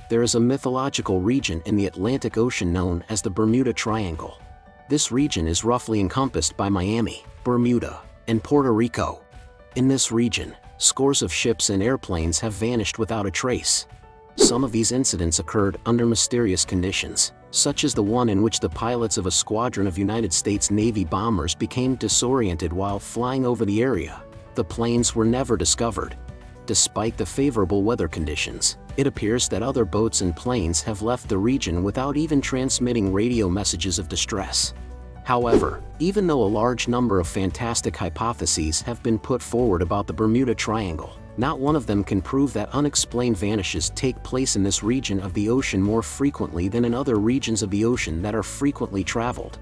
there is a mythological region in the Atlantic Ocean known as the Bermuda Triangle. This region is roughly encompassed by Miami, Bermuda, and Puerto Rico. In this region, scores of ships and airplanes have vanished without a trace. Some of these incidents occurred under mysterious conditions, such as the one in which the pilots of a squadron of United States Navy bombers became disoriented while flying over the area. The planes were never discovered. Despite the favorable weather conditions, it appears that other boats and planes have left the region without even transmitting radio messages of distress. However, even though a large number of fantastic hypotheses have been put forward about the Bermuda Triangle, not one of them can prove that unexplained vanishes take place in this region of the ocean more frequently than in other regions of the ocean that are frequently traveled.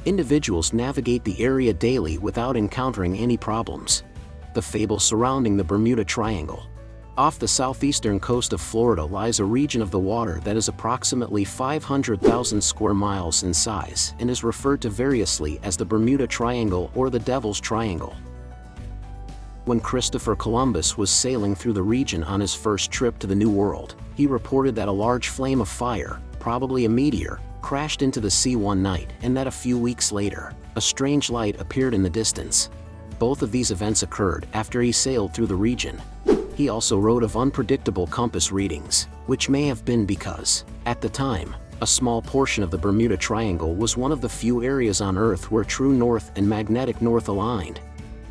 Individuals navigate the area daily without encountering any problems. The fable surrounding the Bermuda Triangle. Off the southeastern coast of Florida lies a region of the water that is approximately 500,000 square miles in size and is referred to variously as the Bermuda Triangle or the Devil's Triangle. When Christopher Columbus was sailing through the region on his first trip to the New World, he reported that a large flame of fire, probably a meteor, crashed into the sea one night and that a few weeks later, a strange light appeared in the distance. Both of these events occurred after he sailed through the region. He also wrote of unpredictable compass readings, which may have been because, at the time, a small portion of the Bermuda Triangle was one of the few areas on Earth where true north and magnetic north aligned.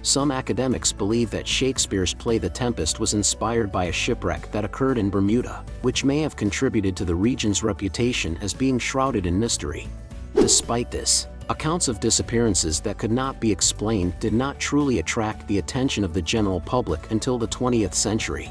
Some academics believe that Shakespeare's play The Tempest was inspired by a shipwreck that occurred in Bermuda, which may have contributed to the region's reputation as being shrouded in mystery. Despite this, accounts of disappearances that could not be explained did not truly attract the attention of the general public until the 20th century.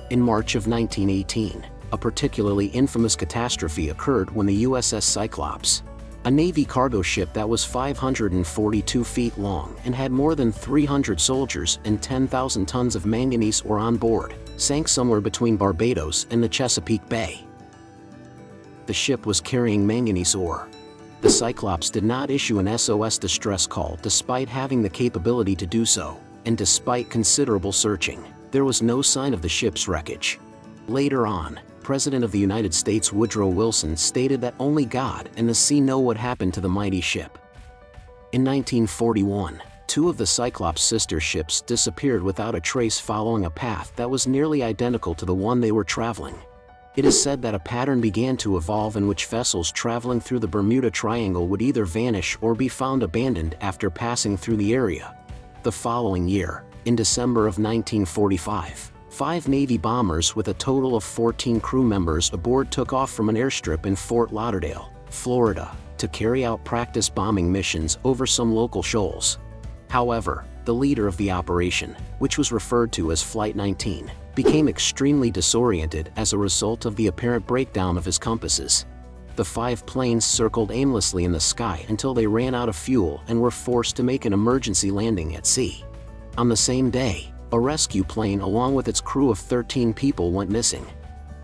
In March of 1918, a particularly infamous catastrophe occurred when the USS Cyclops, a Navy cargo ship that was 542 feet long and had more than 300 soldiers and 10,000 tons of manganese ore on board, sank somewhere between Barbados and the Chesapeake Bay. The ship was carrying manganese ore. The Cyclops did not issue an SOS distress call despite having the capability to do so, and despite considerable searching, there was no sign of the ship's wreckage. Later on, President of the United States Woodrow Wilson stated that only God and the sea know what happened to the mighty ship. In 1941, two of the Cyclops' sister ships disappeared without a trace following a path that was nearly identical to the one they were traveling. It is said that a pattern began to evolve in which vessels traveling through the Bermuda Triangle would either vanish or be found abandoned after passing through the area. The following year, in December of 1945, 5 Navy bombers with a total of 14 crew members aboard took off from an airstrip in Fort Lauderdale, Florida, to carry out practice bombing missions over some local shoals. However, the leader of the operation, which was referred to as Flight 19, became extremely disoriented as a result of the apparent breakdown of his compasses. The 5 planes circled aimlessly in the sky until they ran out of fuel and were forced to make an emergency landing at sea. On the same day, a rescue plane along with its crew of 13 people went missing.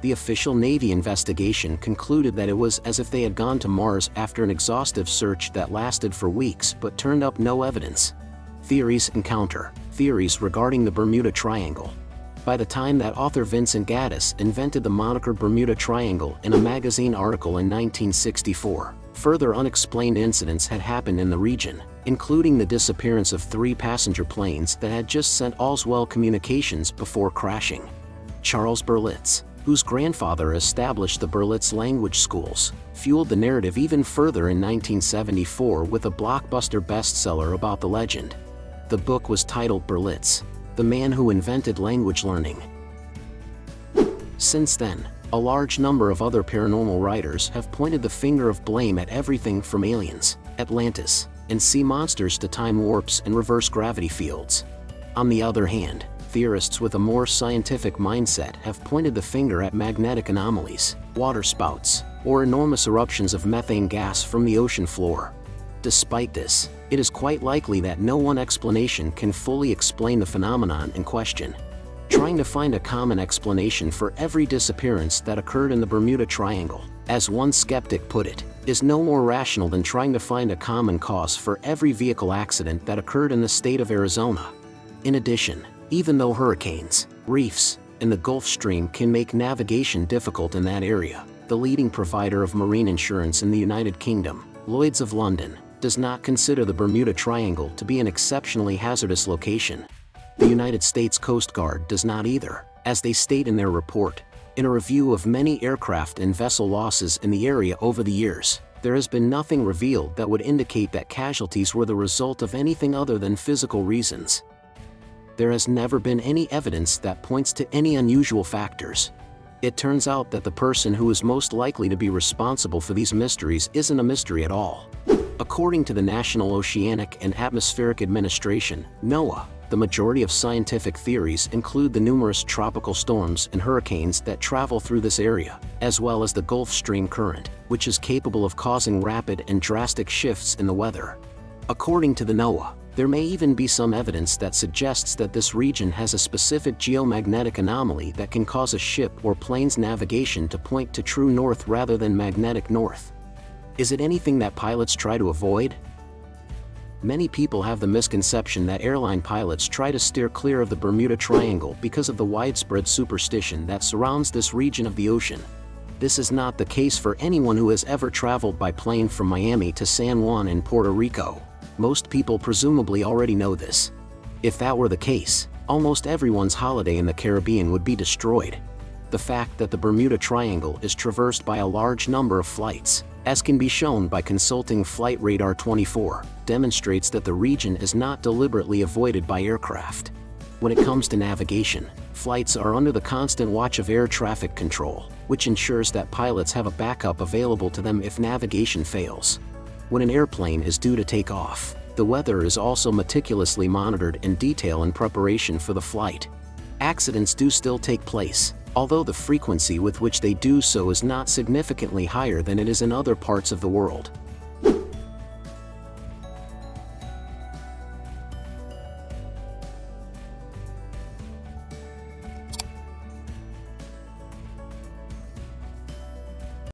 The official Navy investigation concluded that it was as if they had gone to Mars after an exhaustive search that lasted for weeks but turned up no evidence. Theories and counter-theories regarding the Bermuda Triangle. By the time that author Vincent Gaddis invented the moniker Bermuda Triangle in a magazine article in 1964, further unexplained incidents had happened in the region, including the disappearance of 3 passenger planes that had just sent Allswell communications before crashing. Charles Berlitz, whose grandfather established the Berlitz language schools, fueled the narrative even further in 1974 with a blockbuster bestseller about the legend. The book was titled Berlitz, the Man Who Invented Language Learning. Since then, a large number of other paranormal writers have pointed the finger of blame at everything from aliens, Atlantis, and sea monsters to time warps and reverse gravity fields. On the other hand, theorists with a more scientific mindset have pointed the finger at magnetic anomalies, waterspouts, or enormous eruptions of methane gas from the ocean floor. Despite this, it is quite likely that no one explanation can fully explain the phenomenon in question. Trying to find a common explanation for every disappearance that occurred in the Bermuda Triangle, as one skeptic put it, is no more rational than trying to find a common cause for every vehicle accident that occurred in the state of Arizona. In addition, even though hurricanes, reefs, and the Gulf Stream can make navigation difficult in that area. The leading provider of marine insurance in the United Kingdom, Lloyd's of London, does not consider the Bermuda Triangle to be an exceptionally hazardous location. The United States Coast Guard does not either, as they state in their report. In a review of many aircraft and vessel losses in the area over the years, there has been nothing revealed that would indicate that casualties were the result of anything other than physical reasons. There has never been any evidence that points to any unusual factors. It turns out that the person who is most likely to be responsible for these mysteries isn't a mystery at all. According to the National Oceanic and Atmospheric Administration, NOAA, the majority of scientific theories include the numerous tropical storms and hurricanes that travel through this area, as well as the Gulf Stream current, which is capable of causing rapid and drastic shifts in the weather. According to the NOAA, there may even be some evidence that suggests that this region has a specific geomagnetic anomaly that can cause a ship or plane's navigation to point to true north rather than magnetic north. Is it anything that pilots try to avoid? Many people have the misconception that airline pilots try to steer clear of the Bermuda Triangle because of the widespread superstition that surrounds this region of the ocean. This is not the case for anyone who has ever traveled by plane from Miami to San Juan in Puerto Rico. Most people presumably already know this. If that were the case, almost everyone's holiday in the Caribbean would be destroyed. The fact that the Bermuda Triangle is traversed by a large number of flights, as can be shown by consulting Flight Radar 24, demonstrates that the region is not deliberately avoided by aircraft. When it comes to navigation, flights are under the constant watch of air traffic control, which ensures that pilots have a backup available to them if navigation fails. When an airplane is due to take off, the weather is also meticulously monitored in detail in preparation for the flight. Accidents do still take place, although the frequency with which they do so is not significantly higher than it is in other parts of the world.